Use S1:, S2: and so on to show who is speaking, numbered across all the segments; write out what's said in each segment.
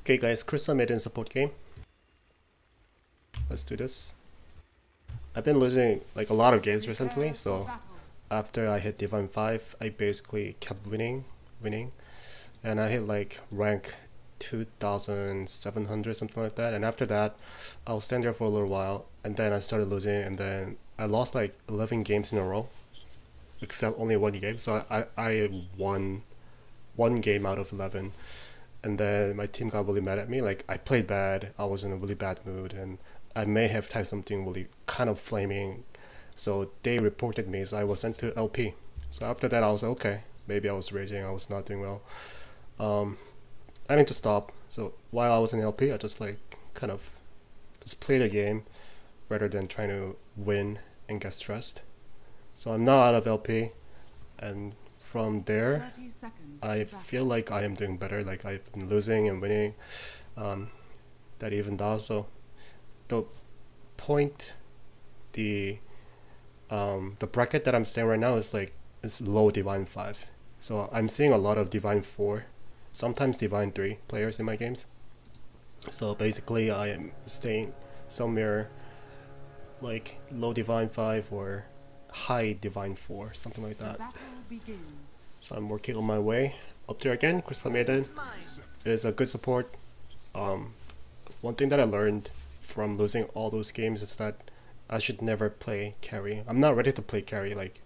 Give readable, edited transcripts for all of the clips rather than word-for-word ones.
S1: Okay guys, Crystal Maiden support game. Let's do this. I've been losing like a lot of games recently, so after I hit Divine 5, I basically kept winning, and I hit like rank 2700 something like that, and after that I was stand there for a little while and then I started losing, and then I lost like 11 games in a row except only one game, so I won one game out of 11. And then my team got really mad at me. Like, I played bad, I was in a really bad mood, and I may have typed something really kind of flaming. So they reported me, so I was sent to LP. So after that I was like, okay, maybe I was raging, I was not doing well. I need to stop. So while I was in LP, I just like kind of just play the game rather than trying to win and get stressed. So I'm now out of LP, and from there I feel like I am doing better. Like, I've been losing and winning, that evened out. So the point, the bracket that I'm staying right now is like, it's low Divine 5, so I'm seeing a lot of Divine 4, sometimes Divine 3 players in my games. So basically I am staying somewhere like low Divine 5 or high Divine 4, something like that. So I'm working on my way up there again. Crystal Maiden is a good support. One thing that I learned from losing all those games is that I should never play carry. I'm not ready to play carry. Like,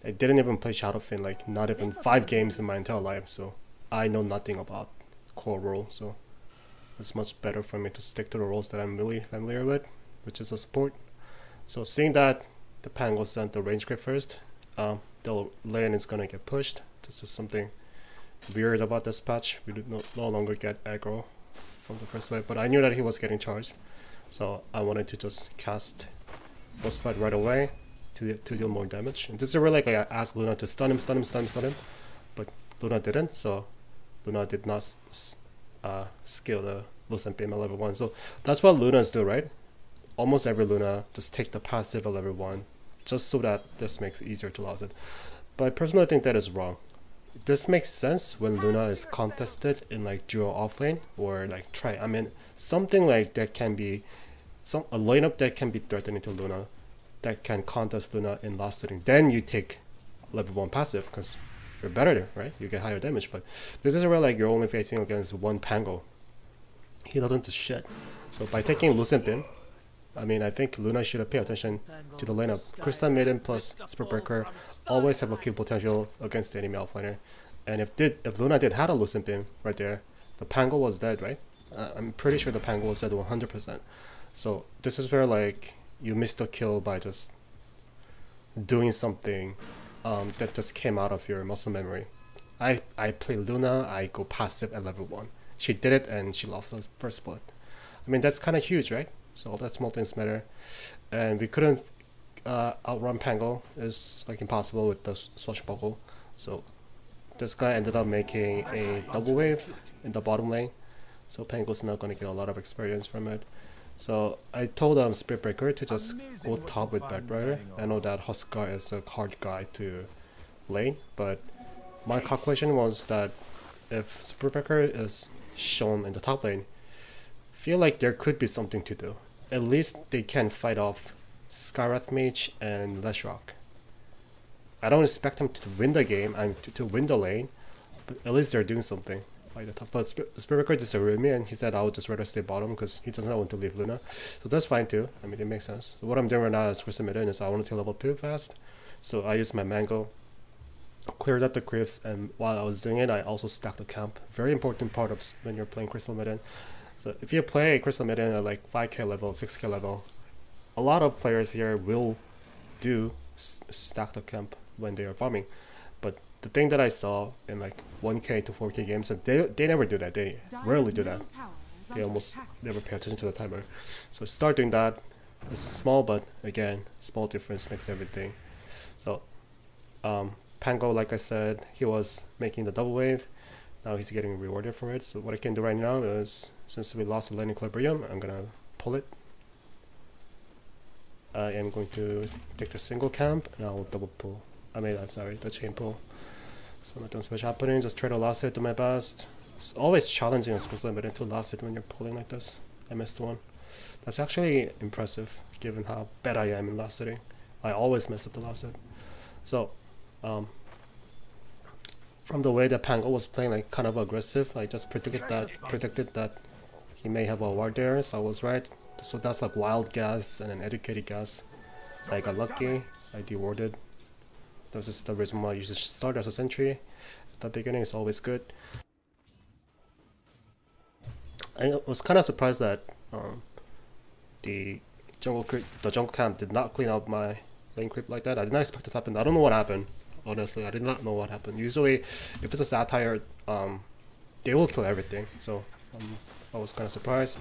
S1: I didn't even play Shadowfin, like not even 5 games in my entire life, so I know nothing about core role. So it's much better for me to stick to the roles that I'm really familiar with, which is a support. So seeing that the Pango sent the range crit first, the lane is gonna get pushed. This is something weird about this patch. We do no longer get aggro from the first wave, but I knew that he was getting charged, so I wanted to just cast Frostbite right away to deal more damage. And this is where like I asked Luna to stun him, but Luna didn't, so Luna did not skill the Lucent Beam at level 1. So that's what Lunas do, right? Almost every Luna just take the passive at level 1, just so that this makes it easier to lose it. But I personally think that is wrong. This makes sense when Luna is contested in like duo offlane or like try. I mean, something like that can be a lineup that can be threatening to Luna, that can contest Luna in last hitting. Then you take level 1 passive because you're better there, right? You get higher damage. But this is where like you're only facing against one Pango. He doesn't do shit. So by taking Lucent Beam, I mean, I think Luna should have paid attention to the lineup. Crystal Maiden plus Spirit Breaker always have a kill potential against the enemy offlaner. And if Luna did had a Lucent Beam right there, the Pango was dead, right? I'm pretty sure the Pango was dead 100%. So this is where like you missed a kill by just doing something that just came out of your muscle memory. I play Luna, I go passive at level 1. She did it and she lost the first blood. I mean, that's kind of huge, right? So all that small things matter, and we couldn't outrun Pango. It's like impossible with the swashbuckle. So this guy ended up making a double wave in the bottom lane, so Pango's not gonna get a lot of experience from it. So I told Spirit Breaker to just go top with Bedrider. I know that Huskar is a hard guy to lane, but my calculation was that if Spirit Breaker is shown in the top lane, feel like there could be something to do. At least they can fight off Skywrath Mage and Leshrock. I don't expect them to win the game and to win the lane, but at least they're doing something by the top. But Spirit Breaker disagreed with me and he said I would just rather stay bottom because he does not want to leave Luna. So that's fine too. I mean, it makes sense. So what I'm doing right now is Crystal Maiden is I want to take level 2 fast. So I used my Mango, cleared up the creeps, and while I was doing it I also stacked the camp. Very important part of when you're playing Crystal Maiden. So if you play Crystal Maiden at like 5k level, 6k level, a lot of players here will do stack the camp when they are farming. But the thing that I saw in like 1k to 4k games, that they never do that. They rarely do that. They almost never pay attention to the timer. So start doing that. It's small, but again, small difference makes everything. So Pango, like I said, he was making the double wave. Now he's getting rewarded for it. So what I can do right now is, since we lost the lane equilibrium, I'm gonna pull it. I am going to take the single camp and I'll double pull. I mean, sorry, the chain pull. So nothing special happening. Just try to last it to my best. It's always challenging a skill limit to last it when you're pulling like this. I missed one. That's actually impressive given how bad I am in last hitting. I always mess up the last hit. So from the way that Pango was playing like kind of aggressive, I just predicted that he may have a ward there, so I was right. So that's like wild guess and an educated guess. I got lucky, I dewarded. This is the reason why you should start as a sentry. At the beginning is always good. I was kind of surprised that the jungle camp did not clean up my lane creep like that. I did not expect this to happen. I don't know what happened. Honestly, I did not know what happened. Usually, if it's a satire, they will kill everything. So I was kind of surprised.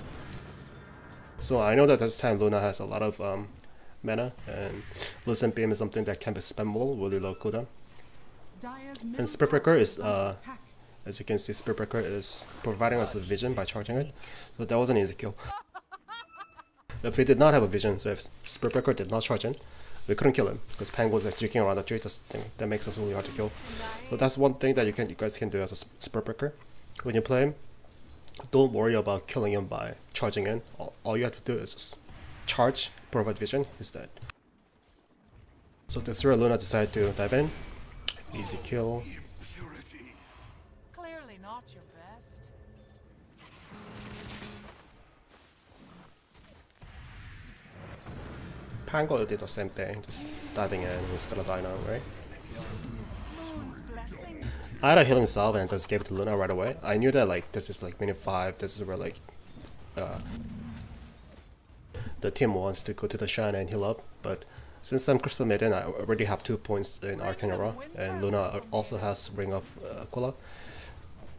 S1: So I know that this time Luna has a lot of mana, and Listen Beam is something that can be spammable with low cooldown. And Spirit Breaker is, as you can see, Spirit Breaker is providing us a vision by charging it. So that was an easy kill. If we did not have a vision, so if Spirit Breaker did not charge in, we couldn't kill him because Pang was like drinking around the tree. That makes us really hard to kill. So that's one thing that you guys can do as a Spirit Breaker. When you play him, don't worry about killing him by charging in. All you have to do is just charge, provide vision, is dead. So the 3 Luna decided to dive in. Easy kill.
S2: Clearly not your best.
S1: Pango did the same thing, just diving in. He's gonna die now, right? I had a healing salve and just gave it to Luna right away. I knew that like this is like minute 5. This is where like the team wants to go to the shrine and heal up. But since I'm Crystal Maiden, I already have 2 points in Arcane Aura, and Luna also has Ring of Aquila.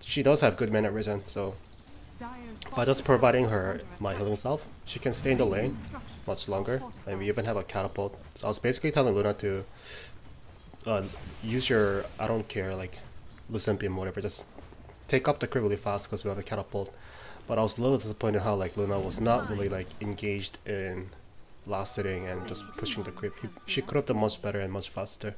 S1: She does have good mana regen, so by just providing her my healing salve, she can stay in the lane much longer, and we even have a catapult. So I was basically telling Luna to use your, I don't care, like Lucent Beam, whatever, just take up the creep really fast because we have a catapult. But I was a little disappointed how like Luna was not really like engaged in last hitting and just pushing the creep. She could have done much better and much faster.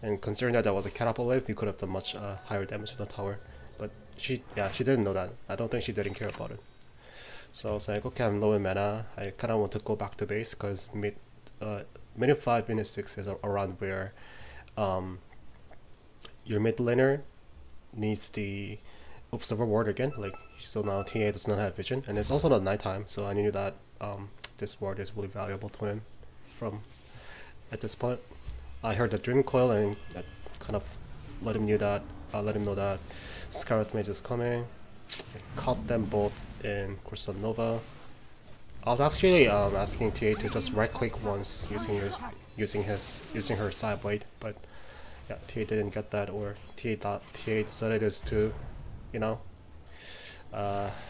S1: And considering that was a catapult wave, we could have done much higher damage to the tower. But she didn't know that. I don't think she didn't care about it. So I was like, okay, I'm low in mana. I kind of want to go back to base because minute 5, minute 6 is around where your mid laner needs the observer ward again. Like, so now TA does not have vision, and it's also not nighttime. So I knew that this ward is really valuable to him. At this point, I heard the dream coil, and that kind of let him know that Scarlet Mage is coming. I caught them both in Crystal Nova. I was actually asking TA to just right click once using her side blade, but yeah, TA didn't get that, or TA decided it's too, you know,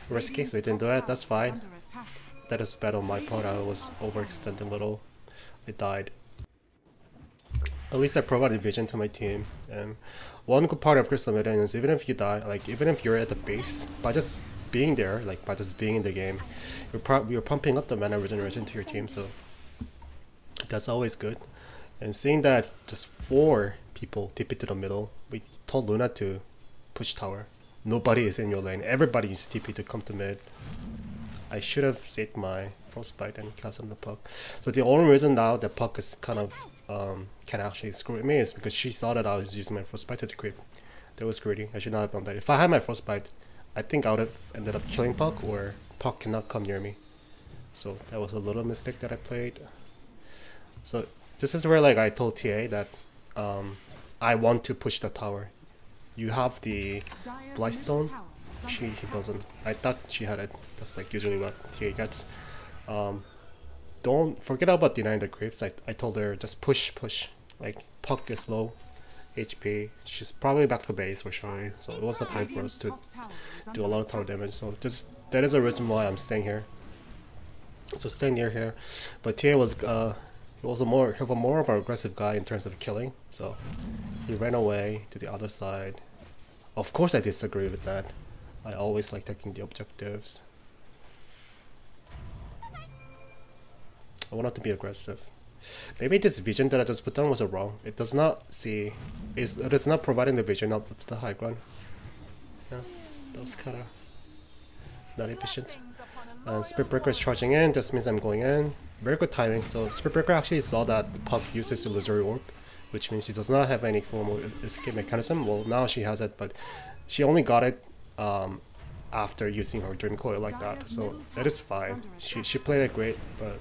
S1: risky, so he didn't do it. That's fine. That is bad on my part. I was overextending a little. I died. At least I provided vision to my team. And one good part of Crystal Maiden is even if you die, like even if you're at the base, by just being there, like by just being in the game, you're pumping up the mana regeneration to your team. So that's always good. And seeing that just 4 people TP to the middle, we told Luna to push tower. Nobody is in your lane. Everybody is TP to come to mid. I should have saved my frostbite and cast on the puck. So the only reason now the puck is kind of can actually screw with me is because she saw that I was using my frostbite to creep. That was greedy. I should not have done that. If I had my frostbite, I think I would have ended up killing puck, or puck cannot come near me. So that was a little mistake that I played. So this is where like I told TA that I want to push the tower. You have the Blightstone. He doesn't. I thought she had it. That's like usually what TA gets. Don't forget about denying the creeps. I told her just push. Like puck is low HP. She's probably back to base for sure. So it was the time for us to do a lot of tower damage. So that is the reason why I'm staying here. So stay near here. But TA was he was more of an aggressive guy in terms of killing. So he ran away to the other side. Of course I disagree with that. I always like taking the objectives. I wanted to be aggressive. Maybe this vision that I just put down was wrong. It does not see. It is not providing the vision up to the high ground. Yeah, That was kind of not efficient. Spirit Breaker is charging in, this means I'm going in. Very good timing. So Spirit Breaker actually saw that Puck uses illusory orb, which means she does not have any form of escape mechanism. Well, now she has it, but she only got it after using her Dream Coil like that. So that is fine. She played it great, but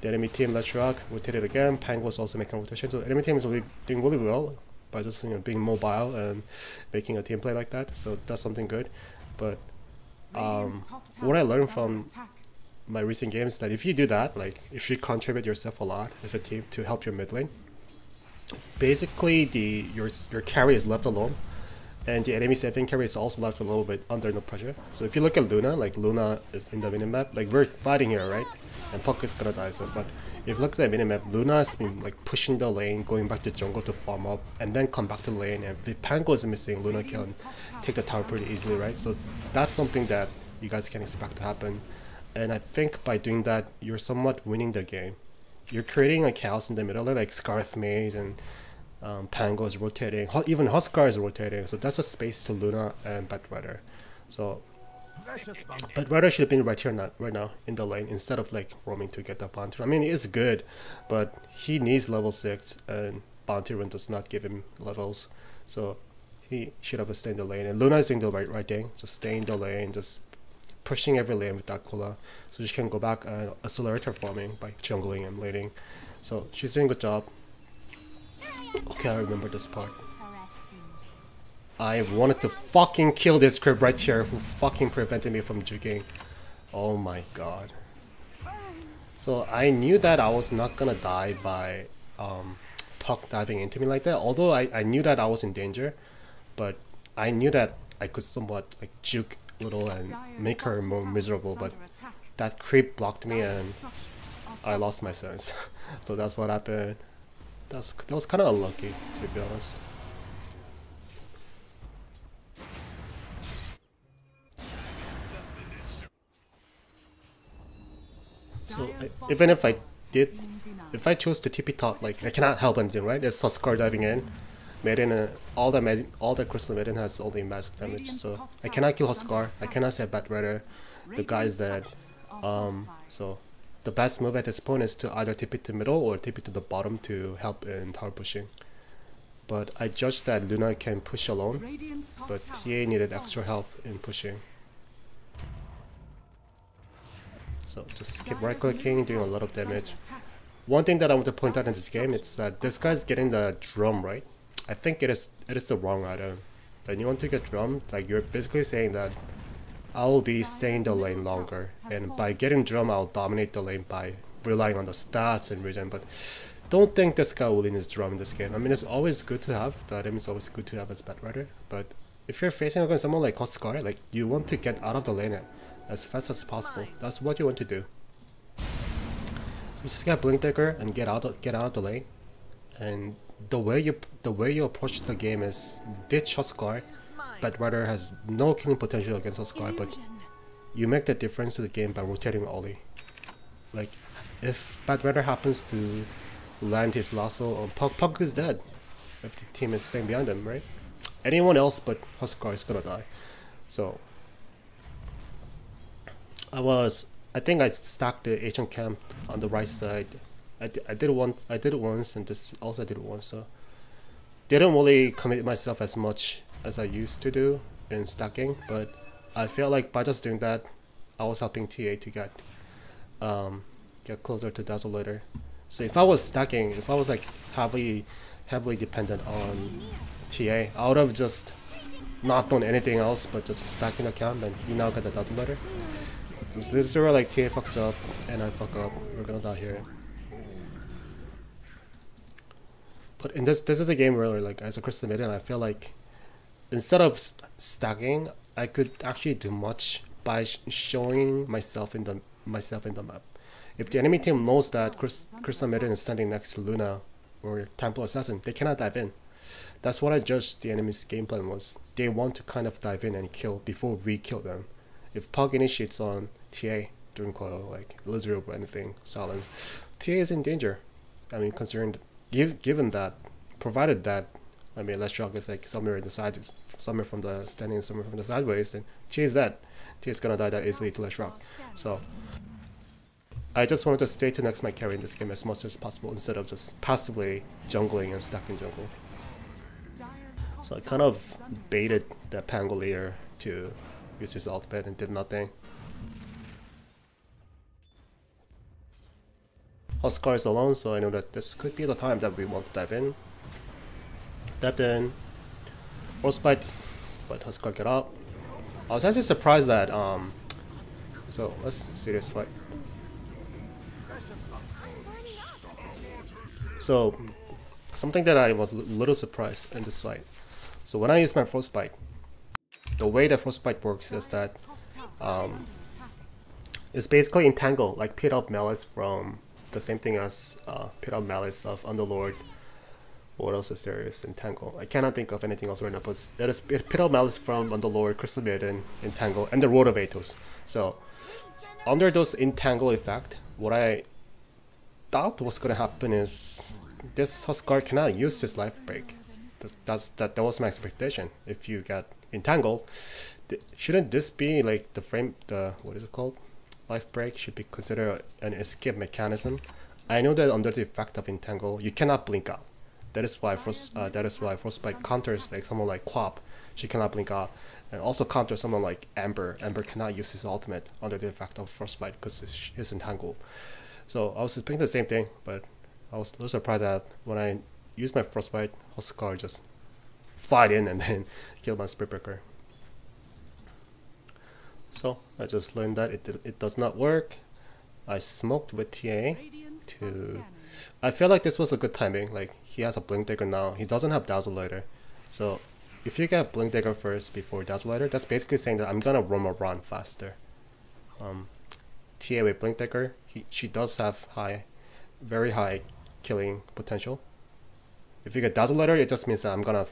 S1: the enemy team, Let's Rock, rotated again. Pang was also making a rotation. So the enemy team is really doing really well by just being mobile and making a team play like that. So that's something good. But what I learned from my recent games is that if you do that, like if you contribute yourself a lot as a team to help your mid lane, basically your carry is left alone, and the enemy saving carry is also left a little bit under no pressure. So if you look at Luna, like Luna is in the minimap, like we're fighting here, right? And Puck is gonna die. So, but if you look at the minimap, Luna has been like pushing the lane, going back to jungle to farm up, and then come back to the lane. And if Pango is missing, Luna can take the tower pretty easily, right? So that's something that you guys can expect to happen. And I think by doing that, you're somewhat winning the game. You're creating a chaos in the middle, like Skarth Maze and Pango is rotating, even Huskar is rotating. So that's a space to Luna and Batrider. So Batrider should have been right here, right now in the lane instead of like roaming to get the bounty. I mean, it's good, but he needs level 6, and bounty run does not give him levels. So he should have stayed in the lane. And Luna is doing the right thing, just stay in the lane, just pushing every lane with that Kula, so she can go back and accelerate her farming by jungling and laning. So she's doing a good job. Okay, I remember this part. I wanted to fucking kill this creep right here who fucking prevented me from juking. Oh my god. So I knew that I was not gonna die by Puck diving into me like that, although I knew that I was in danger, but I knew that I could somewhat like juke little and make her more miserable, but that creep blocked me and I lost my sense. So that's what happened. That was kind of unlucky, to be honest. So even if I chose to TP top, like I cannot help anything, right? It's Huskar diving in. Maiden, all the Crystal Maiden has only magic damage, so I cannot kill Huskar, I cannot save Batrider, the guy is dead. So the best move at this point is to either TP to middle or TP to the bottom to help in tower pushing. But I judged that Luna can push alone, but TA needed extra help in pushing. So just keep right clicking, doing a lot of damage. One thing that I want to point out in this game is that this guy's getting the drum, right? I think it is the wrong item. When you want to get drum, like you're basically saying that I'll be staying in the lane longer, and by getting drum I'll dominate the lane by relying on the stats and regen. But don't think this guy will win his drum in this game. I mean, it's always good to have, the item is always good to have as Batrider, but if you're facing against someone like Huskar, like you want to get out of the lane as fast as possible. That's what you want to do. You just get Blink Dagger and get out of the lane. And the way you approach the game is ditch Huskar. Batrider has no killing potential against Huskar, but you make the difference to the game by rotating Ollie. Like if Batrider happens to land his lasso on Puck is dead if the team is staying behind him, right? Anyone else but Huskar is gonna die. So I think I stacked the agent camp on the right side. I did it once, and this also did it once. So didn't really commit myself as much as I used to do in stacking, but I feel like by just doing that, I was helping TA to get closer to Dazzle later. So if I was stacking, if I was like heavily dependent on TA, I would have just not done anything else but just stacking the camp, and he now got the Dazzle later. This is where like TA fucks up and I fuck up, we're gonna die here. But in this is a game where like as a Crystal Maiden, I feel like instead of stacking, I could actually do much by showing myself in the map. If the enemy team knows that Crystal Maiden is standing next to Luna or Temple Assassin, they cannot dive in. That's what I judged the enemy's game plan was. They want to kind of dive in and kill before we kill them. If Puck initiates on TA during coil, like Elizabeth or anything, silence, TA is in danger. I mean, given that, provided that I mean, less shock is like somewhere in the side, somewhere from the standing, somewhere from the sideways, then T is dead. T is gonna die that easily to less shock. So I just wanted to stay to next my carry in this game as much as possible instead of just passively jungling and stacking jungle. So I kind of baited the Pangolier to use his ultimate and did nothing. Huskar is alone, so I know that this could be the time that we want to dive in. That then, Frostbite, but Huskar get up. I was actually surprised that so let's see this fight. So something that I was a little surprised in this fight. So when I use my Frostbite, the way that Frostbite works is that it's basically entangle, like Pit of Malice from the same thing as Pit of Malice of Underlord. What else is there? Is entangle. I cannot think of anything else right now, but there is Pit of Malice from Underlord, Crystal Maiden, entangle, and the Road of Atos. So under those entangle effect, what I thought was gonna happen is this Huskar cannot use his life break. That was my expectation. If you get entangled, shouldn't this be like the what is it called? Life break should be considered an escape mechanism. I know that under the effect of entangle, you cannot blink out. That is why Frostbite counters like someone like Quap. She cannot blink out, and also counters someone like Amber. Amber cannot use his ultimate under the effect of Frostbite because he's entangled. So I was expecting the same thing, but I was a little surprised that when I used my Frostbite, Huskar just fight in and then kill my Spirit Breaker. So I just learned that it does not work. I smoked with TA to... I feel like this was a good timing. Like, he has a Blink Dagger now. He doesn't have Dazzle Lighter. So if you get Blink Dagger first before Dazzle Lighter, that's basically saying that I'm gonna roam around faster. TA with Blink Dagger, she does have very high killing potential. If you get Dazzle Lighter, it just means that I'm gonna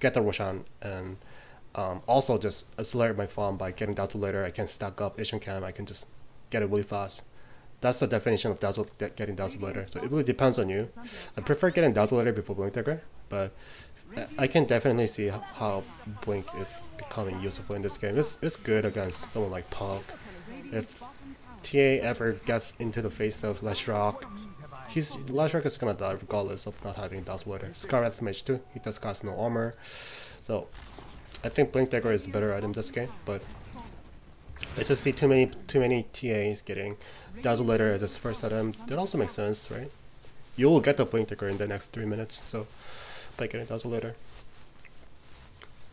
S1: get the Roshan and also just accelerate my farm by getting Dazzle Lighter. I can stack up Asian Cam, I can just get it really fast. That's the definition of getting Dazzle Lighter. So it really depends on you. I prefer getting Dazzle Lighter before Blink Dagger, but I can definitely see how Blink is becoming useful in this game. It's good against someone like Pug. If TA ever gets into the face of Leshrac, Leshrac is gonna die regardless of not having Dazzle Lighter. Scar has mage too, he does cast no armor. So I think Blink Dagger is the better item this game, but I just see too many TAs getting Dazzle Lighter as his first item. That also makes sense, right? You will get the Blink Dagger in the next 3 minutes, so by getting Dazzle Lighter.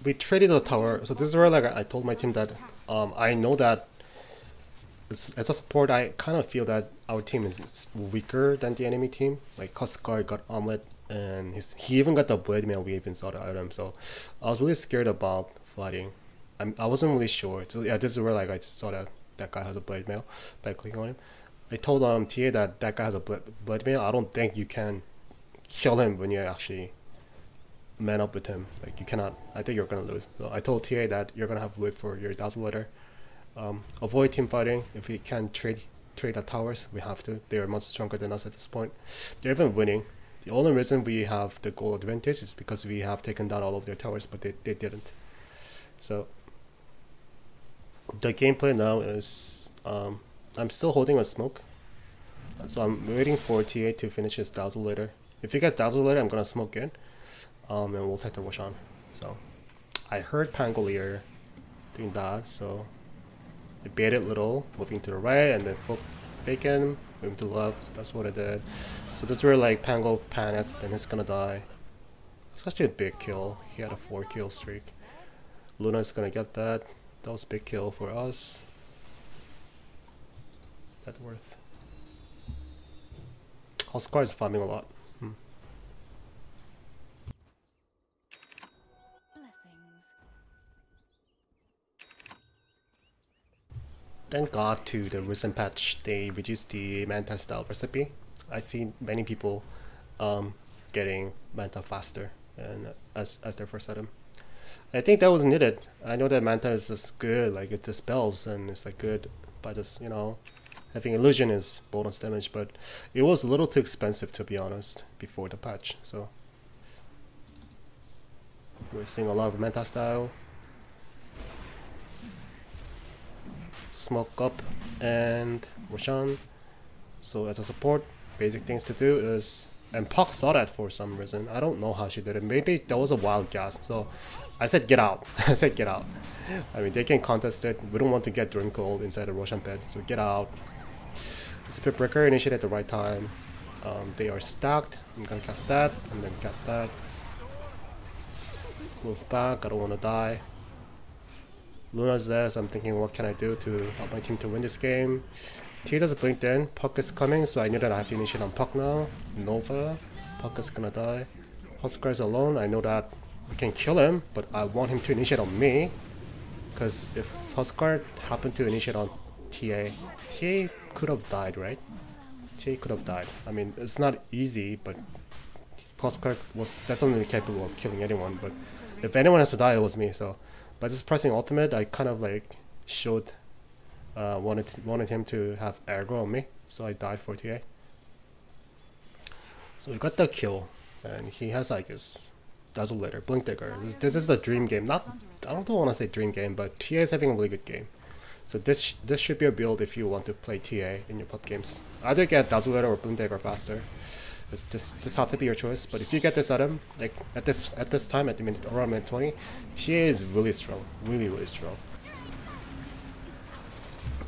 S1: We traded the tower, so this is where like I told my team that I know that as a support, I kind of feel that our team is weaker than the enemy team. Like Huskar got Omelet, and he even got the Blade Mail. We even saw the item, so I was really scared about fighting. I wasn't really sure. So yeah, this is where like I saw that guy has a Blade Mail by clicking on him. I told TA that guy has a Blade Mail. I don't think you can kill him when you actually man up with him. Like you cannot. I think you're gonna lose. So I told TA that you're gonna have to wait for your Dazzle Lighter. Avoid team fighting. If we can trade the towers, we have to. They are much stronger than us at this point. They're even winning. The only reason we have the goal advantage is because we have taken down all of their towers, but they didn't. So the gameplay now is I'm still holding a smoke, so I'm waiting for TA to finish his Dazzle Lighter. If he gets Dazzle Lighter, I'm gonna smoke in, and we'll take the Roshan. So I heard Pangolier doing that, so I baited little, moving to the right, and then Bacon, moving to the left. That's what I did. So this is where like Pango panicked, and he's gonna die. It's actually a big kill. He had a 4-kill streak. Luna's gonna get that. That was a big kill for us. That worth. Huskar is farming a lot. Thank God to the recent patch they reduced the Manta style recipe. I see many people getting Manta faster and as their first item. I think that was needed. I know that Manta is just good, like it dispels and it's like good by just, you know, having illusion is bonus damage, but it was a little too expensive to be honest before the patch. So We're seeing a lot of Manta style. Smoke up and Roshan. So as a support, basic things to do is, and Puck saw that for some reason. I don't know how she did it. Maybe that was a wild guess. So I said get out. I said get out. I mean, they can contest it. We don't want to get Dream Cold inside the Roshan pit. So get out. Spit Breaker initiate at the right time. They are stacked. I'm gonna cast that and then cast that. Move back. I don't want to die. Luna's there, so I'm thinking what can I do to help my team to win this game. T does blinked in. Puck is coming, so I knew that I have to initiate on Puck now. Nova. Puck is gonna die. Huskar is alone. I know that we can kill him, but I want him to initiate on me. Because if Huskar happened to initiate on TA, TA could have died, right? TA could have died. I mean, it's not easy, but Huskar was definitely capable of killing anyone. But if anyone has to die, it was me. So by just pressing ultimate, I kind of like showed, wanted him to have aggro on me. So I died for TA. So we got the kill, and he has like his Dazzleator, Blink Digger. This is the dream game. Not, I don't want to say dream game, but TA is having a really good game. So this should be a build if you want to play TA in your pub games. Either get Dazzleator or Blink Digger faster. It's just have to be your choice. But if you get this item, like at this time at the minute around minute 20, TA is really strong, really strong.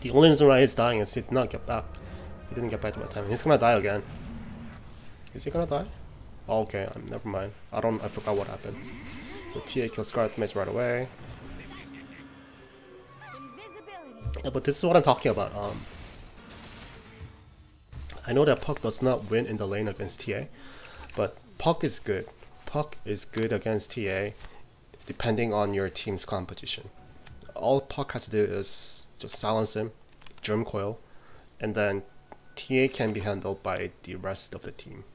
S1: The only reason why he's dying is he did not get back. He didn't get back to my time. He's gonna die again. Is he gonna die? Oh, okay, never mind. I forgot what happened. So TA kills Scar ultimates right away. Yeah, but this is what I'm talking about. I know that Puck does not win in the lane against TA, but Puck is good. Puck is good against TA, depending on your team's composition. All Puck has to do is just silence him, Germ Coil, and then TA can be handled by the rest of the team.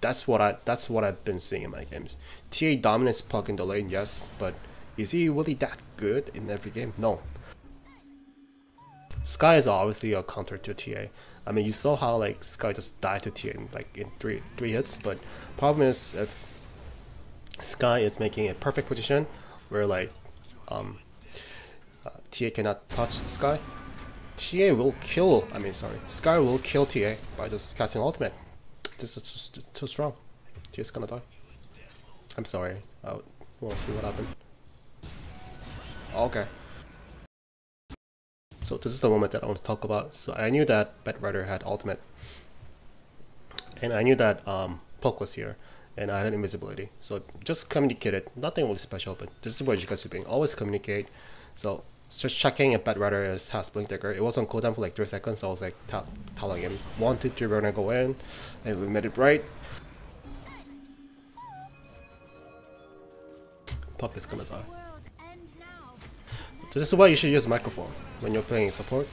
S1: That's what I've been seeing in my games. TA dominates Puck in the lane, yes, but is he really that good in every game? No. Sky is obviously a counter to TA. I mean, you saw how like Sky just died to TA in three hits, but problem is if Sky is making a perfect position where like TA cannot touch Sky, TA will kill. Sky will kill TA by just casting ultimate. This is just too strong. TA's gonna die. I'm sorry. We'll see what happened. Okay. So this is the moment that I want to talk about. So I knew that Batrider had ultimate, and I knew that Puck was here, and I had invisibility. So just communicated, nothing really special, but this is what you guys are doing. Always communicate. So just checking if Batrider has Blink Digger. It was on cooldown for like 3 seconds. So I was like telling him 1, 2, 3, we're gonna go in, and we made it right. Puck is gonna die. So this is why you should use microphone when you're playing support.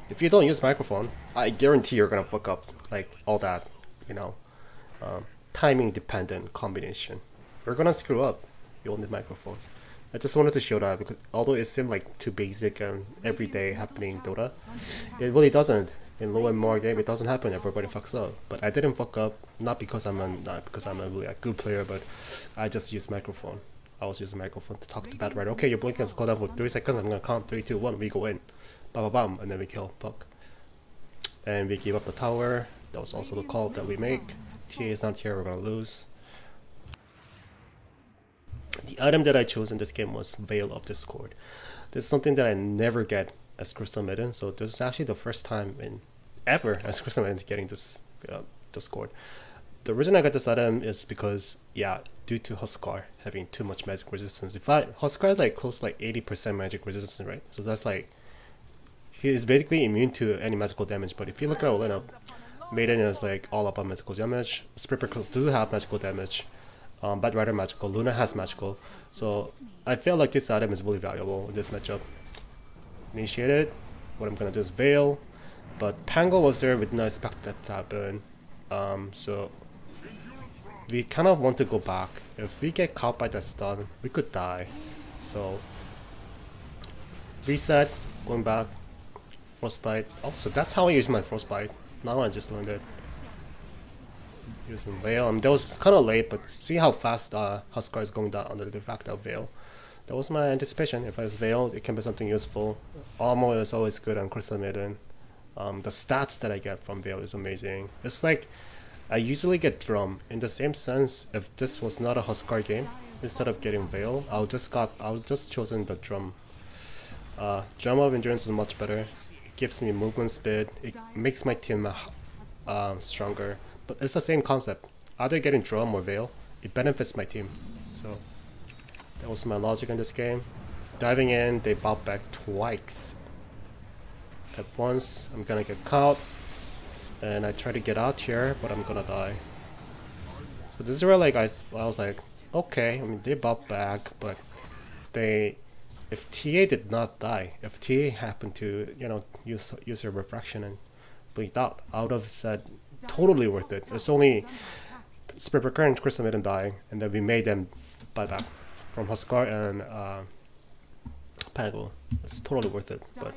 S1: If you don't use microphone, I guarantee you're gonna fuck up like all that, you know, timing dependent combination. You're gonna screw up. You'll need microphone. I just wanted to show that because although it seemed like too basic and everyday happening in Dota, it really doesn't. In low and more game, it doesn't happen. Everybody fucks up. But I didn't fuck up, not because I'm a really good player, but I just use microphone. I was using microphone to talk to Batrider. Okay, your blink has called down for 3 seconds. I'm gonna count 3, 2, 1. We go in, bam, bam, bam, and then we kill Puck. And we give up the tower. That was also the call that we make. TA is not here. We're gonna lose. The item that I chose in this game was Veil of Discord. This is something that I never get as Crystal Maiden. So this is actually the first time in ever as Crystal Maiden getting this Discord. The reason I got this item is because, yeah, due to Huskar having too much magic resistance. Huskar had like close to like 80% magic resistance, right? So that's like, he is basically immune to any magical damage. But if you look at our lineup, Maiden is like all up on magical damage. Spirit Prickles do have magical damage. Batrider magical, Luna has magical. So I feel like this item is really valuable in this matchup. Initiate it. What I'm gonna do is Veil. But Pango was there, we did not expect that to happen. So we kind of want to go back. If we get caught by that stun, we could die. So reset, going back, frostbite. Oh, so that's how I use my frostbite. Now I just learned it. using Veil. That was kind of late, but see how fast Huskar is going down under the fact of Veil. That was my anticipation. If I was Veil, it can be something useful. Armor is always good on Crystal Maiden. The stats that I get from Veil is amazing. It's like I usually get Drum. In the same sense, if this was not a Huskar game, instead of getting Veil, I'll just chosen the Drum. Drum of Endurance is much better. It gives me movement speed. It makes my team stronger. But it's the same concept. Either getting Drum or Veil, it benefits my team. So that was my logic in this game. Diving in, they bought back twice. At once, I'm gonna get caught. And I try to get out here, but I'm gonna die. So this is where like I was like, okay, I mean they bought back, but if TA did not die, if TA happened to, you know, use her refraction and bleed out, I would have said totally worth it. It's only Spirit Breaker and Crystal Maiden dying, and then we made them buy back from Huskar and Pago. It's totally worth it. But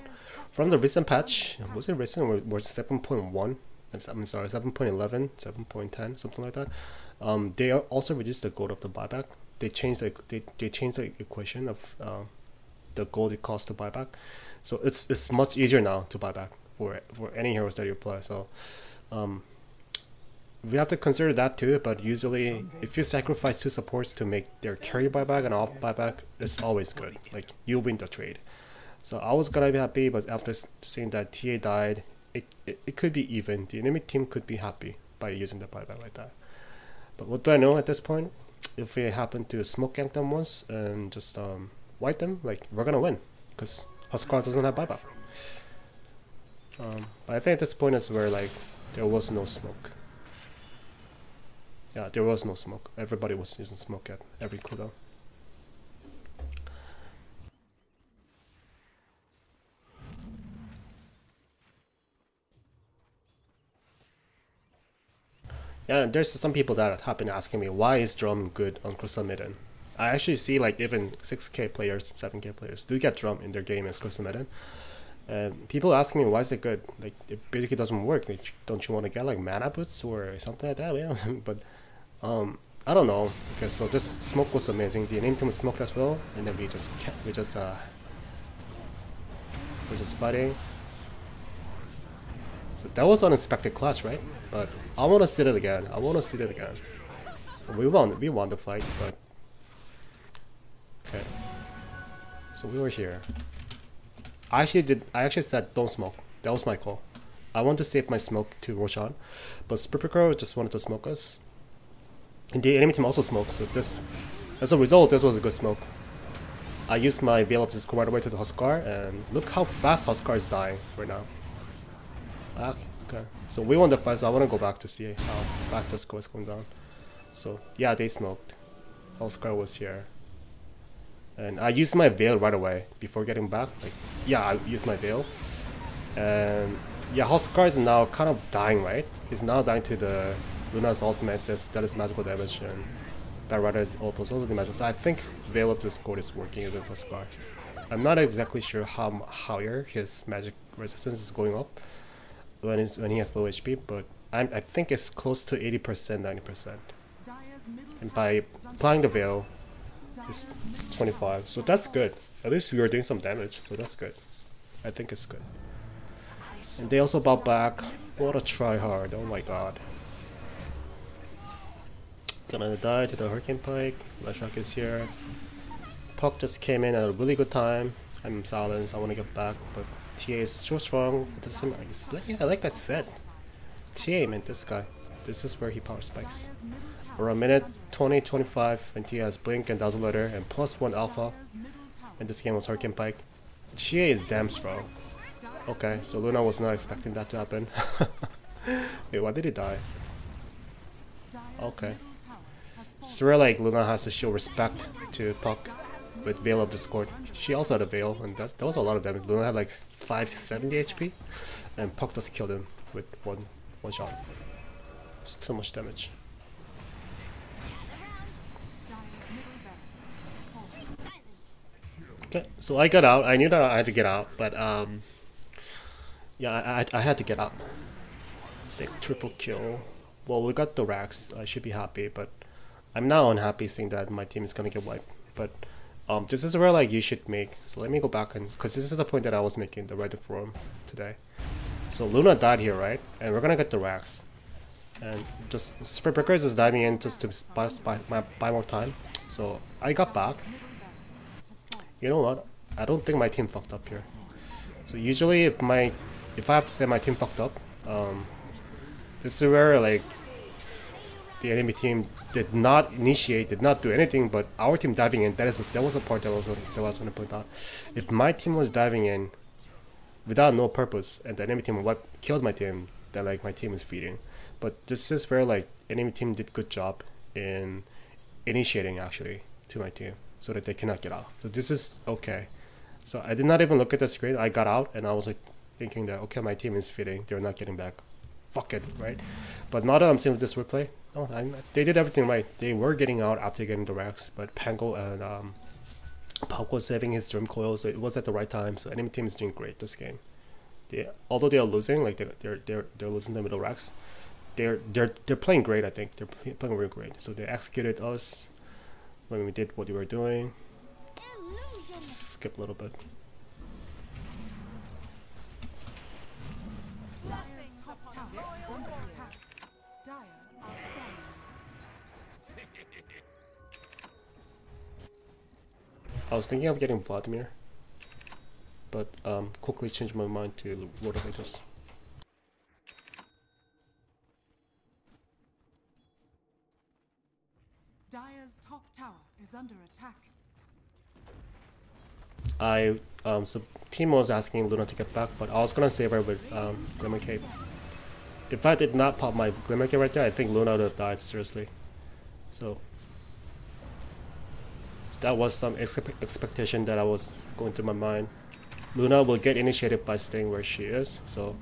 S1: from the recent patch, was it recent? We're 7.1. I'm sorry, 7.11, 7.10, something like that. They also reduced the gold of the buyback. They changed the equation of the gold it costs to buy back. So it's much easier now to buy back for any heroes that you play. So we have to consider that too. But usually, if you sacrifice 2 supports to make their carry buyback and off buyback, it's always good. Like you win the trade. So I was gonna be happy, but after seeing that TA died, it could be even. The enemy team could be happy by using the buyback like that. But what do I know at this point? If we happen to smoke gank them once and just wipe them, like we're gonna win, because Huskar doesn't have buyback. But I think at this point is where like there was no smoke. Yeah, there was no smoke. Everybody was using smoke at every cooldown. Yeah, there's some people that have been asking me, why is Drum good on Crystal Maiden? I actually see like even 6k players, 7k players do get Drum in their game as Crystal Maiden. And people asking me, why is it good? Like, it basically doesn't work. Like, don't you want to get like mana boots or something like that? Yeah, but I don't know. Okay, so this smoke was amazing. The enemy team was smoked as well, and then we're just fighting. So that was unexpected clash, right? But I want to see it again. So we won the fight, but okay. So we were here. I actually said don't smoke. That was my call. I want to save my smoke to Roshan, but Spirpicro just wanted to smoke us. And the enemy team also smoked, so as a result, this was a good smoke. I used my Veil of Discord right away to the Huskar, and look how fast Huskar is dying right now. Okay, so we won the fight, so I want to go back to see how fast the score is going down. So yeah, they smoked. Huskar was here. And I used my Veil right away before getting back. Like, yeah, I used my Veil. And yeah, Huskar is now kind of dying, right? He's now dying to the Luna's ultimate that is magical damage, and that rather also the magic. So I think Veil of Discord is working against Huskar. I'm not exactly sure how higher his magic resistance is going up when he has low HP, but I think it's close to 80%, 90%. And by applying the Veil, it's 25, so that's good. At least we are doing some damage, so that's good. I think it's good. And they also bought back. What a tryhard! Oh my god. Gonna die to the Hurricane Pike. Lashrak is here. Puck just came in at a really good time. I'm silenced. I want to get back, but TA is so strong. It doesn't. Like I said, TA, man, this guy. This is where he power spikes. We're a minute 20, 25, and TA has Blink and Dazzle Letter and +1 Alpha. And this game was Hurricane Pike. TA is damn strong. Okay, so Luna was not expecting that to happen. Wait, why did he die? Okay. So we're like Luna has to show respect to Puck with Veil of Discord. She also had a Veil, and that was a lot of damage. Luna had like 570 HP, and Puck just killed him with one shot. It's too much damage. Okay, so I got out. I knew that I had to get out, but yeah, I had to get out. Big triple kill. well, we got the racks. I should be happy, but I'm now unhappy seeing that my team is gonna get wiped. But this is where like you should make. So let me go back and because this is the point that I was making the Reddit forum today. So Luna died here, right? And we're gonna get the racks. And just Spirit Breakers is diving in just to buy more time. So I got back. You know what? I don't think my team fucked up here. So usually if I have to say my team fucked up, this is where like the enemy team did not initiate, did not do anything, but our team diving in, that was a part that I was gonna point out. If my team was diving in without no purpose and the enemy team killed my team, then like my team is feeding. But this is where like enemy team did good job in initiating actually to my team so that they cannot get out. So this is okay. So I did not even look at the screen. I got out and I was like thinking that okay, my team is feeding, they're not getting back. Fuck it, right? But now that I'm seeing this replay, no, they did everything right. They were getting out after getting the racks, but Pango and Pauk was saving his Dream Coil, so it was at the right time. So enemy team is doing great this game. Although they are losing, like they're losing the middle racks, they're playing great. I think they're playing really great. So they executed us when we did what we were doing. Skip a little bit. I was thinking of getting Vladimir, but quickly changed my mind to Lord of Aegis.
S2: Dire's top tower is under attack.
S1: So team was asking Luna to get back, but I was gonna save her with Glimmer Cape. If I did not pop my Glimmer Cape right there, I think Luna would have died seriously. So that was some expectation that I was going through my mind. Luna will get initiated by staying where she is, so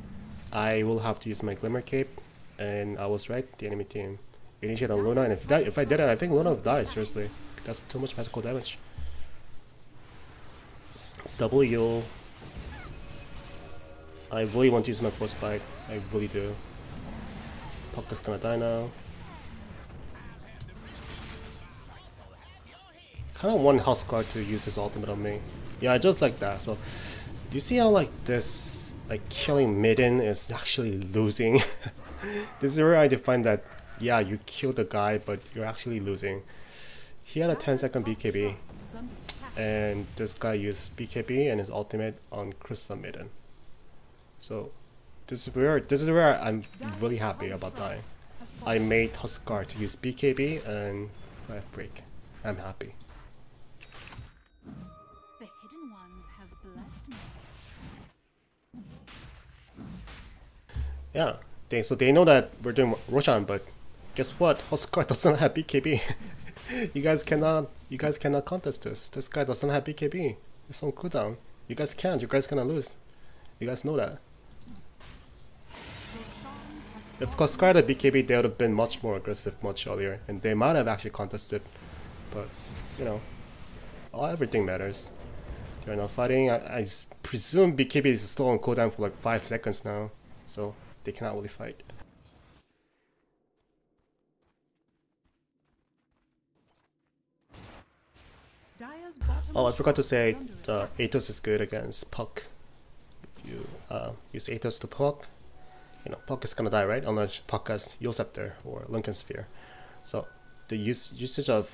S1: I will have to use my Glimmer Cape, and I was right. The enemy team initiated on Luna, and if I did it, I think Luna would die. Seriously, that's too much magical damage. W. I really want to use my Frostbite. I really do. Puck is gonna die now. Kind of want Huskar to use his ultimate on me. Yeah, I just like that. So, do you see how like this, like killing Maiden is actually losing? This is where I define that. Yeah, you kill the guy, but you're actually losing. He had a 10-second BKB, and this guy used BKB and his ultimate on Crystal Maiden. So, this is where I'm really happy about dying. I made Huskar to use BKB and I break. I'm happy.
S2: The hidden ones have blessed me.
S1: Yeah, so they know that we're doing Roshan, but guess what? Huskar doesn't have BKB. you guys cannot contest this. This guy doesn't have BKB. It's on cooldown. You guys can't. You guys gonna lose. You guys know that. If Huskar had a BKB, they would have been much more aggressive much earlier, and they might have actually contested. But you know, everything matters. They're not fighting. I presume BKB is still on cooldown for like 5 seconds now, so they cannot really fight. Oh, I forgot to say the Athos is good against Puck. If you use Athos to Puck, you know, Puck is gonna die, right? Unless Puck has Yule Scepter or Lincoln Sphere. So the usage of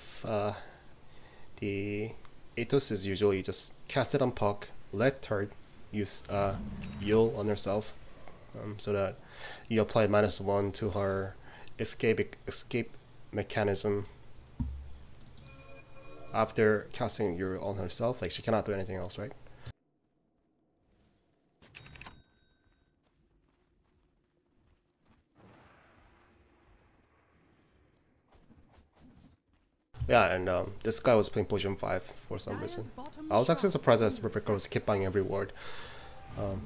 S1: the Athos is usually just cast it on Puck, let her use Yule on herself, so that you apply -1 to her escape mechanism after casting Yule on herself. Like she cannot do anything else, right? Yeah, and this guy was playing Potion 5 for some reason. I was actually surprised that Spiritbreaker was keep buying every ward.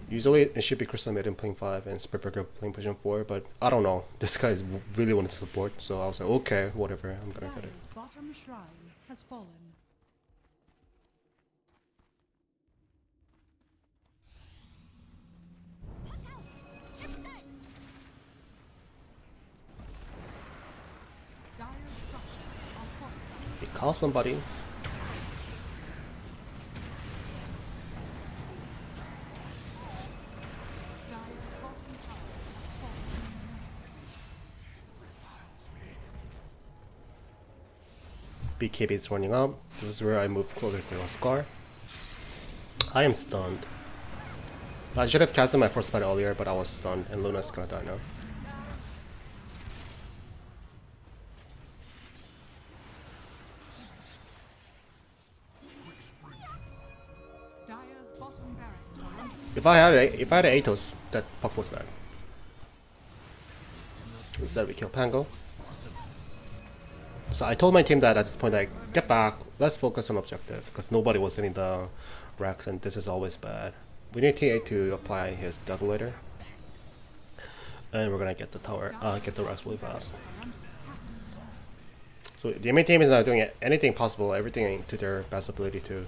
S1: Usually it should be Crystal Maiden playing 5 and Spiritbreaker playing Potion 4, but I don't know. This guy really wanted to support, so I was like, okay, whatever, I'm gonna get it.
S2: Bottom shrine has fallen.
S1: Awesome, buddy. BKB is running up. This is where I move closer to a scar. I am stunned. I should have casted my first fight earlier, but I was stunned, and Luna's gonna die now. If I had Atos, that puck was dead. Instead we kill Pango. So I told my team that at this point, like, get back, let's focus on objective, because nobody was hitting the racks, and this is always bad. We need TA to apply his detonator, and we're gonna get the tower, get the racks really fast. So the enemy team is not doing anything possible, everything to their best ability to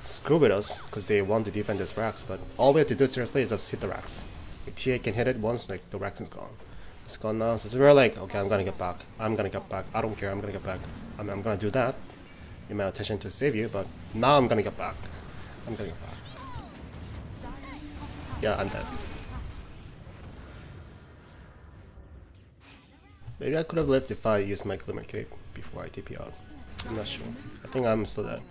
S1: screw with us, because they want to defend this racks, but all we have to do seriously is just hit the racks. If TA can hit it once, like, the racks is gone. It's gone now, so we're like, okay, I'm gonna get back. I don't care, I'm gonna get back. I mean, I'm gonna do that in my attention to save you, but now I'm gonna get back. Yeah, I'm dead. Maybe I could have lived if I used my Glimmer Cape before I TP out. I'm not sure. I think I'm still dead.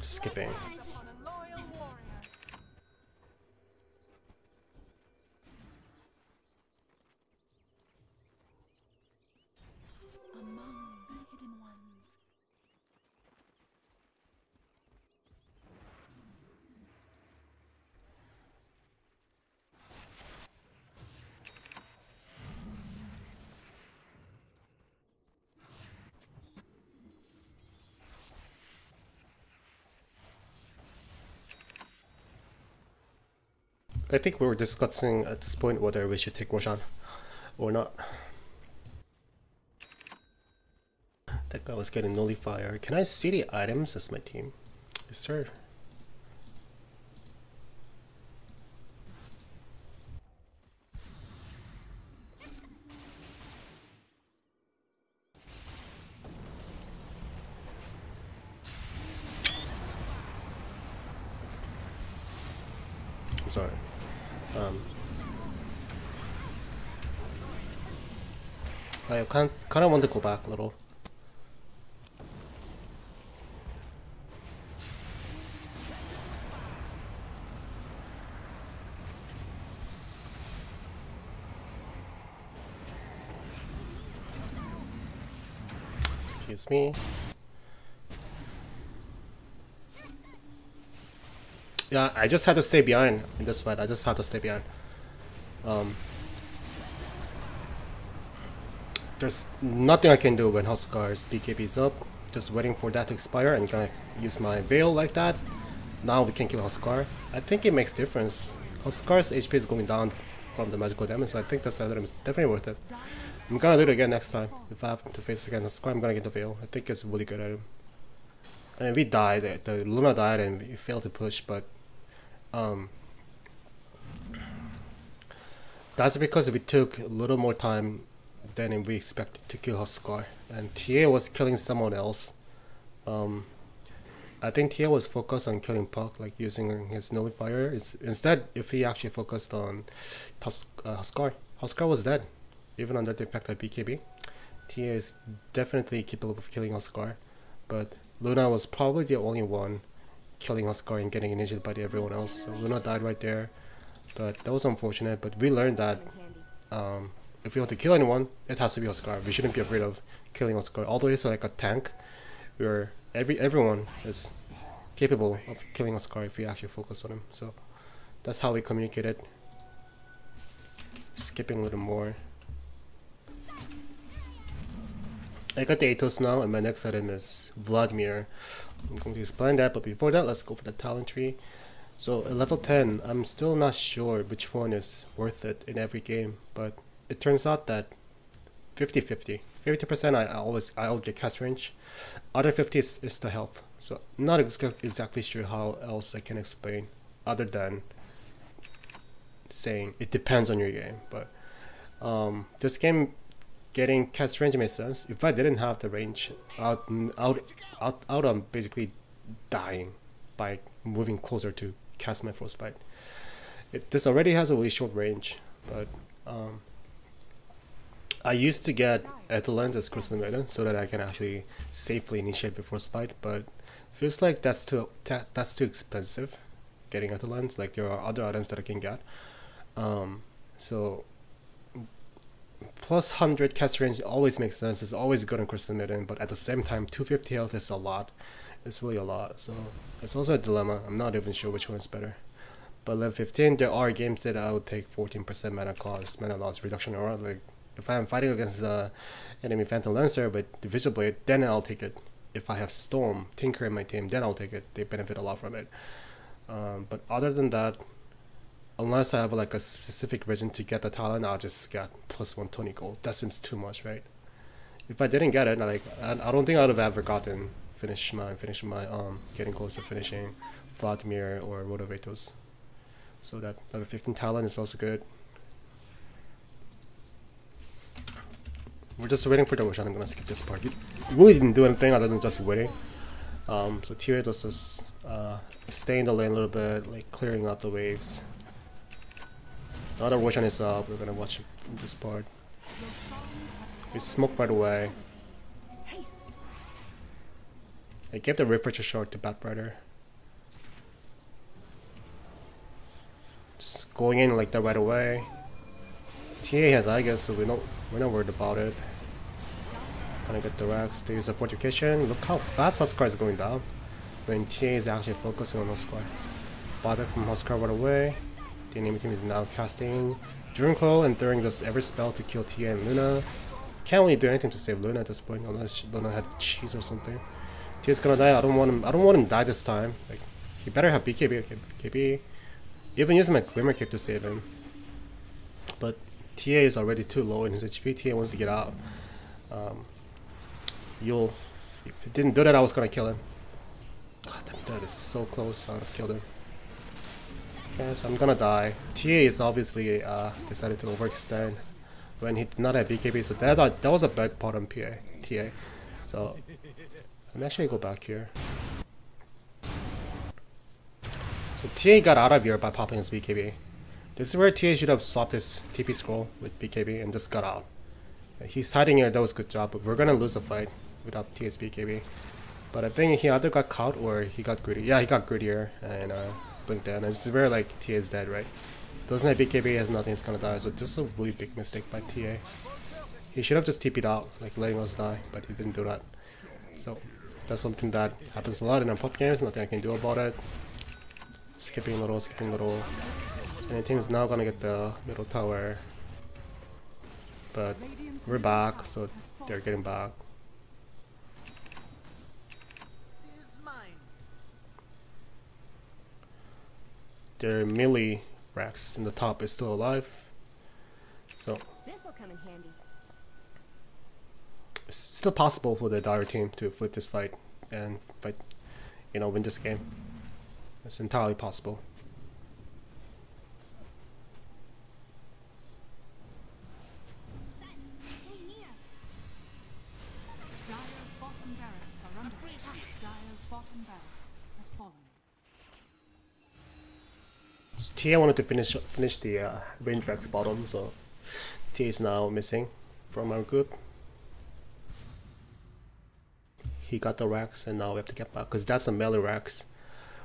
S1: Skipping. I think we were discussing at this point whether we should take Roshan or not. That guy was getting nullifier. Can I see the items as my team? Yes, sir. I'm sorry. I kind of want to go back a little. Excuse me. Yeah, I just had to stay behind in this fight. I just had to stay behind. There's nothing I can do when Huskars BKB is up. Just waiting for that to expire and gonna use my Veil like that. Now we can kill Huskar. I think it makes difference. Huskar's HP is going down from the magical damage, so I think this item is definitely worth it. I'm gonna do it again next time. If I have to face again Huskar, I'm gonna get the Veil. I think it's a really good item. I mean, we died, the Luna died and we failed to push, but that's because we took a little more time than we expected to kill Huskar, and TA was killing someone else. I think TA was focused on killing Puck, like using his nullifier. Instead, if he actually focused on Huskar, Huskar was dead, even under the effect of BKB. TA is definitely capable of killing Huskar, but Luna was probably the only one killing Huskar and getting initiated by everyone else. So Luna died right there, but that was unfortunate. But we learned that if we want to kill anyone, it has to be Huskar. We shouldn't be afraid of killing Huskar. Although he's like a tank, where everyone is capable of killing Huskar if we actually focus on him. So that's how we communicated. Skipping a little more. I got the Atos now, and my next item is Vladimir. I'm going to explain that, but before that, let's go for the talent tree. So at level 10, I'm still not sure which one is worth it in every game, but it turns out that 50-50. 50% I'll get cast range. Other 50 is the health. So not exactly sure how else I can explain other than saying it depends on your game, but this game getting cast range makes sense. If I didn't have the range, I'm basically dying by moving closer to cast my frostbite. This already has a really short range, but I used to get Ethelens as Crystal Maiden so that I can actually safely initiate before Spite, but feels like that's too expensive. Getting Ethelens, like there are other items that I can get. So plus 100 cast range always makes sense. It's always good on Crystal Maiden, but at the same time, 250 health is a lot. It's really a lot. So it's also a dilemma. I'm not even sure which one is better. But level 15, there are games that I would take 14% mana cost, mana loss reduction, or like if I'm fighting against the enemy Phantom Lancer with Division Blade, then I'll take it. If I have Storm, Tinker in my team, then I'll take it. They benefit a lot from it. But other than that, unless I have like a specific reason to get the talent, I'll just get plus 120 gold. That seems too much, right? If I didn't get it, like I don't think I would have ever gotten finishing my getting close to finishing Vladimir or Rotovatos. So that level 15 talent is also good. We're just waiting for the Roshan. I'm gonna skip this part. It really didn't do anything other than just waiting. So Tyr does just stay in the lane a little bit, like clearing out the waves. Now that Roshan is up, we're gonna watch from this part. We smoke right away. I gave the refresher short to Batrider. Just going in like that right away. TA has Aegis, so we're not worried about it. Gonna get the Rex. They use a fortification. Look how fast Huskar is going down when TA is actually focusing on Huskar. Bother from Huskar right away. The enemy team is now casting Drunkle and throwing this every spell to kill TA and Luna. Can't really do anything to save Luna at this point unless Luna had cheese or something. TA's gonna die. I don't want him to die this time. Like he better have BKB. Okay, BKB. Even using my Glimmer Cape to save him. But TA is already too low in his HP. TA wants to get out. If it didn't do that, I was gonna kill him. God, that is so close. I would have killed him. Okay, so I'm gonna die. TA is obviously decided to overextend when he did not have BKB, so that was a bad part on TA. So I'm actually go back here. So TA got out of here by popping his BKB. This is where TA should have swapped his TP scroll with BKB and just got out. He's hiding here, that was a good job, but we're gonna lose the fight without TA's BKB. But I think he either got caught or he got greedy. Yeah, he got greedier and blinked in. And this is where like TA is dead, right? Doesn't have BKB, has nothing, he's gonna die. So this is a really big mistake by TA. He should have just TP'd out, like letting us die, but he didn't do that. So that's something that happens a lot in our pop games, nothing I can do about it. Skipping little. And the team is now gonna get the middle tower. But we're back, so they're getting back. Their melee Rex in the top is still alive. So
S3: This'll come in handy.
S1: it's still possible for the Dire team to flip this fight and win this game. It's entirely possible. TA wanted to finish the range Rex bottom, so TA is now missing from our group. He got the Rex, and now we have to get back because that's a melee Rex.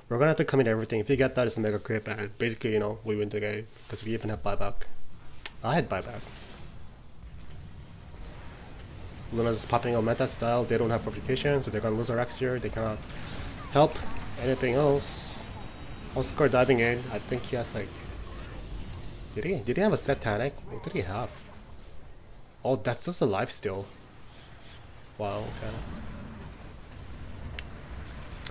S1: We're gonna have to commit everything. If you get that, it's a mega crit, and basically, we win the game because we even have buyback. I had buyback. Luna's popping on meta style. They don't have fortification, so they're gonna lose a Rex here. They cannot help anything else. Oscar diving in. I think he has like. Did he have a Satanic? What did he have? Oh, that's just a life steal. Wow. Okay.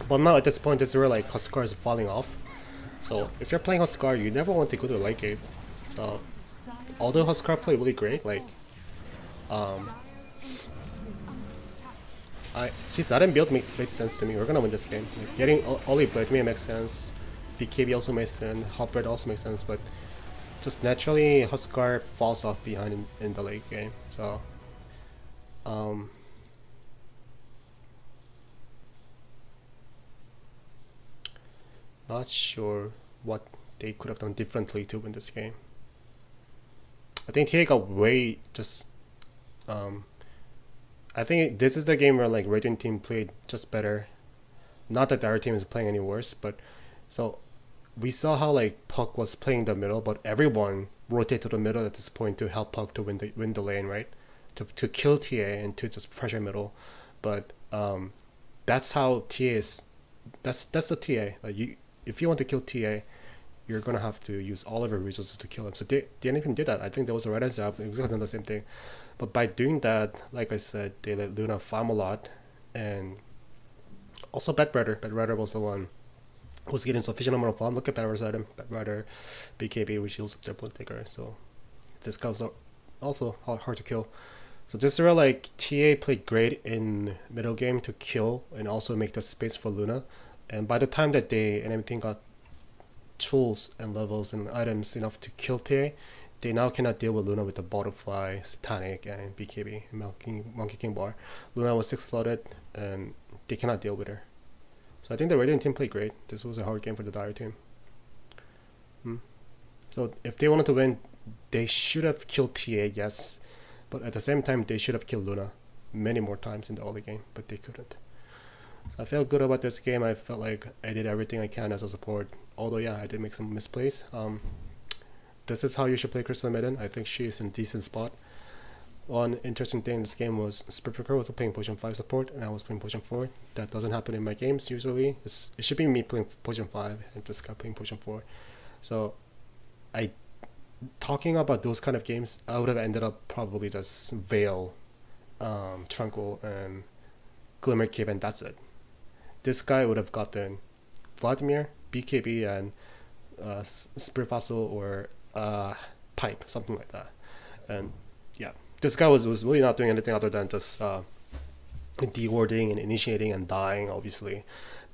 S1: But now at this point, this is where like Huskar is falling off. So if you're playing Huskar, you never want to go to the late game. Although Huskar play really great, like his item build makes sense to me. We're gonna win this game. Like, getting Oli Blade to me makes sense. BKB also makes sense. Halberd also makes sense, but just naturally Huskar falls off behind in the late game. So um, not sure what they could have done differently to win this game. I think TA got way just I think this is the game where like Radiant team played just better. Not that the other team is playing any worse, but so we saw how like Puck was playing the middle, but everyone rotated to the middle at this point to help Puck to win the lane, right? To kill TA and to just pressure middle. But that's how TA is. That's the TA. Like you, if you want to kill TA, you're gonna have to use all of your resources to kill him. So they didn't even do that. I think that was the right answer. I've exactly done the same thing. But by doing that, like I said, they let Luna farm a lot, and also Bedwetter. Bedwetter was the one who was getting sufficient amount of farm. Look at Bedwetter's item. Bedwetter, BKB, which heals up their blood taker. So this comes out also hard to kill. So this is where like TA played great in middle game to kill and also make the space for Luna. And by the time that they and everything got tools and levels and items enough to kill TA, they now cannot deal with Luna with the Butterfly, Satanic, and BKB, Monkey King Bar. Luna was 6 slotted, and they cannot deal with her. So I think the Radiant team played great. This was a hard game for the Dire team. So if they wanted to win, they should have killed TA, yes. But at the same time, they should have killed Luna many more times in the early game, but they couldn't. So I felt good about this game. I felt like I did everything I can as a support. Although, yeah, I did make some misplays. This is how you should play Crystal Maiden. I think she is in a decent spot. One interesting thing in this game was Spritbreaker was playing Potion 5 support and I was playing Potion 4. That doesn't happen in my games usually. It should be me playing Potion 5 and this guy playing Potion 4. So, talking about those kind of games, I would have ended up probably just Veil, Tranquil, and Glimmer Cave, and that's it. This guy would have gotten Vladimir, BKB, and Spirit Fossil or Pipe, something like that. And yeah, this guy was really not doing anything other than just dewarding and initiating and dying, obviously.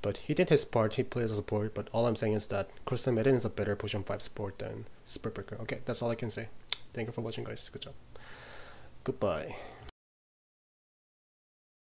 S1: But he did his part, he played as a support, but all I'm saying is that Crystal Maiden is a better Potion 5 support than Spritbreaker. Okay, that's all I can say. Thank you for watching, guys. Good job. Goodbye.